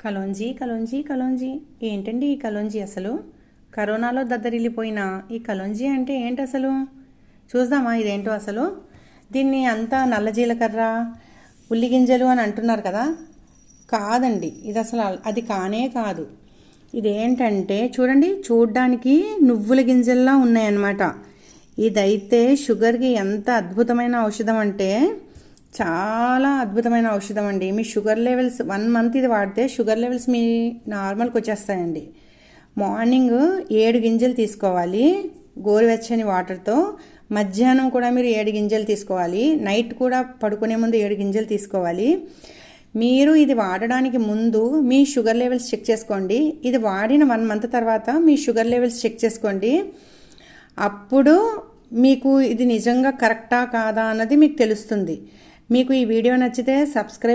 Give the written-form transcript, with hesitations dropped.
కలోంజీ కలోంజీ కలోంజీ ఏంటండి ఈ కలోంజీ అసలు? కరోనాలో దద్దరిల్లిపోయిన ఈ కలోంజీ అంటే ఏంటి అసలు? చూద్దామా ఇదేంటో అసలు. దీన్ని అంతా నల్ల జీలకర్ర ఉల్లి గింజలు అని అంటున్నారు కదా, కాదండి. ఇది అసలు అది కానే కాదు. ఇదేంటంటే చూడండి, చూడ్డానికి నువ్వుల గింజల్లా ఉన్నాయన్నమాట. ఇదైతే షుగర్కి ఎంత అద్భుతమైన ఔషధం అంటే చాలా అద్భుతమైన ఔషధం అండి. మీ షుగర్ లెవెల్స్ 1 మంత్ ఇది వాడితే షుగర్ లెవెల్స్ మీ నార్మల్కి వచ్చేస్తాయండి. మార్నింగ్ 7 గింజలు తీసుకోవాలి గోరువెచ్చని వాటర్తో. మధ్యాహ్నం కూడా మీరు 7 గింజలు తీసుకోవాలి. నైట్ కూడా పడుకునే ముందు 7 గింజలు తీసుకోవాలి. మీరు ఇది వాడడానికి ముందు మీ షుగర్ లెవెల్స్ చెక్ చేసుకోండి. ఇది వాడిన 1 మంత్ తర్వాత మీ షుగర్ లెవెల్స్ చెక్ చేసుకోండి. అప్పుడు మీకు ఇది నిజంగా కరెక్టా కాదా అన్నది మీకు తెలుస్తుంది. మీకు ఈ వీడియో నచ్చితే సబ్స్క్రైబ్